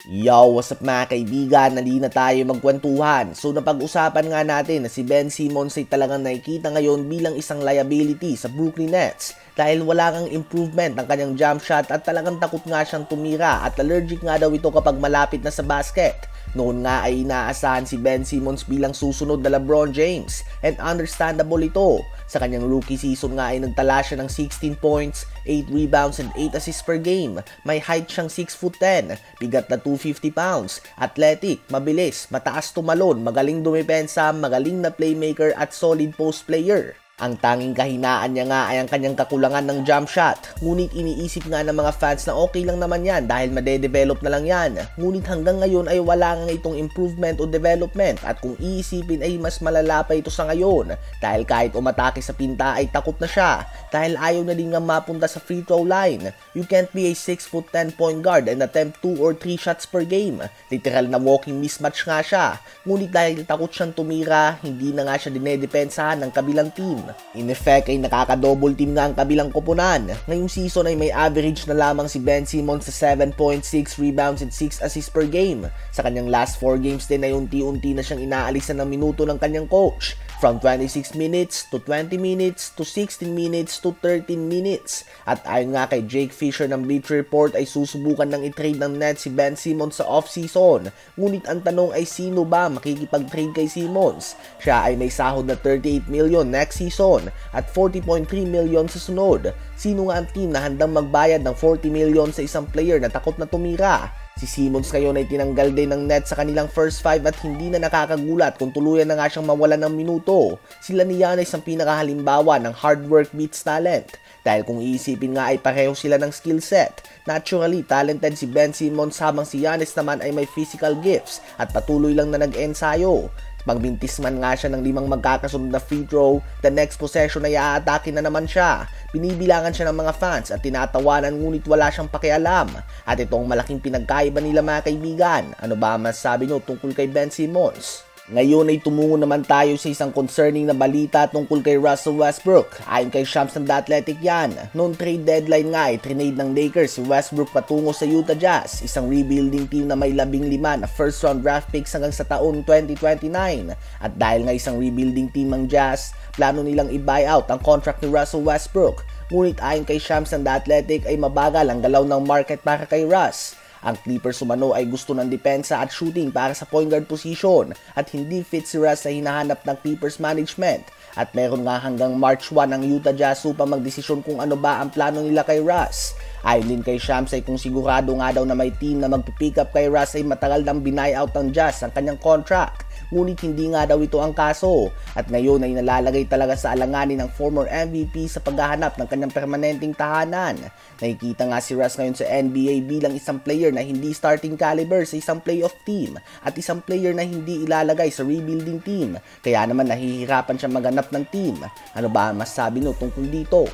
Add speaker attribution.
Speaker 1: Yo, what's up mga kaibigan? Nali na tayo magkwentuhan. So napag-usapan nga natin na si Ben Simmons ay talagang nakikita ngayon bilang isang liability sa Brooklyn Nets dahil wala kang improvement ng kanyang jump shot at talagang takot nga siyang tumira at allergic nga daw ito kapag malapit na sa basket. Noon nga ay inaasahan si Ben Simmons bilang susunod na LeBron James and understandable ito. Sa kanyang rookie season nga ay nagtala siya ng 16 points, 8 rebounds and 8 assists per game. May height siyang 6'10", bigat na 250 pounds, athletic, mabilis, mataas tumalon, magaling dumepensa, magaling na playmaker at solid post player. Ang tanging kahinaan niya nga ay ang kanyang kakulangan ng jump shot. Ngunit iniisip nga ng mga fans na okay lang naman yan dahil madedevelop na lang yan. Ngunit hanggang ngayon ay wala nga itong improvement o development at kung iisipin ay mas malala pa ito sa ngayon dahil kahit umatake sa pinta ay takot na siya dahil ayaw na din nga mapunta sa free throw line. You can't be a 6'10" point guard and attempt 2 or 3 shots per game. Literal na walking mismatch nga siya. Ngunit dahil takot siyang tumira, hindi na nga siya dinedepensahan ng kabilang team. In effect ay nakaka-double team nga ang kabilang koponan. Ngayong season ay may average na lamang si Ben Simmons sa 7.6 rebounds and 6 assists per game. Sa kanyang last 4 games din ay unti-unti na siyang inaalisan ng minuto ng kanyang coach. From 26 minutes to 20 minutes to 16 minutes to 13 minutes. At ayon nga kay Jake Fisher ng Bleacher Report ay susubukan ng i-trade ng Nets si Ben Simmons sa off-season. Ngunit ang tanong ay sino ba makikipag-trade kay Simmons? Siya ay may sahod na 38 million next season at 40.3 million sa sunod. Sino nga ang team na handang magbayad ng 40 million sa isang player na takot na tumira? Si Simmons ngayon ay tinanggal din ng Nets sa kanilang first 5 at hindi na nakakagulat kung tuluyan na nga siyang mawalan ng minuto. Sila ni Giannis ang pinakahalimbawa ng hard work beats talent. Dahil kung iisipin nga ay pareho sila ng skill set. Naturally talented si Ben Simmons habang si Giannis naman ay may physical gifts at patuloy lang na nag-ensayo. Magbintis man nga siya ng 5 magkakasunod na free throw, the next possession ay aatake na naman siya. Binibilangan siya ng mga fans at tinatawanan ngunit wala siyang pakialam. At itong malaking pinagkaiba nila mga kaibigan. Ano ba ang masasabi nyo tungkol kay Ben Simmons? Ngayon ay tumungo naman tayo sa isang concerning na balita tungkol kay Russell Westbrook. Ayon kay Shams ng The Athletic yan, noong trade deadline nga ay trinade ng Lakers si Westbrook patungo sa Utah Jazz, isang rebuilding team na may 15 na first round draft picks hanggang sa taon 2029. At dahil nga isang rebuilding team ng Jazz, plano nilang i-buyout ang contract ni Russell Westbrook. Ngunit ayon kay Shams ng The Athletic ay mabagal ang galaw ng market para kay Russ. Ang Clippers umano ay gusto ng depensa at shooting para sa point guard position at hindi fit si Russ sa hinahanap ng Clippers management. At meron nga hanggang March 1 ang Utah Jazz upang magdesisyon kung ano ba ang plano nila kay Russ. Ayon din kay Shams ay kung sigurado nga daw na may team na magpipick up kay Russ ay matagal nang binayout ng Jazz ang kanyang contract. Ngunit hindi nga daw ito ang kaso at ngayon ay nalalagay talaga sa alanganin ng former MVP sa paghahanap ng kanyang permanenteng tahanan. Nakikita nga si Russ ngayon sa NBA bilang isang player na hindi starting caliber sa isang playoff team at isang player na hindi ilalagay sa rebuilding team. Kaya naman nahihirapan siya maghanap ng team. Ano ba ang masasabi nyo tungkol dito?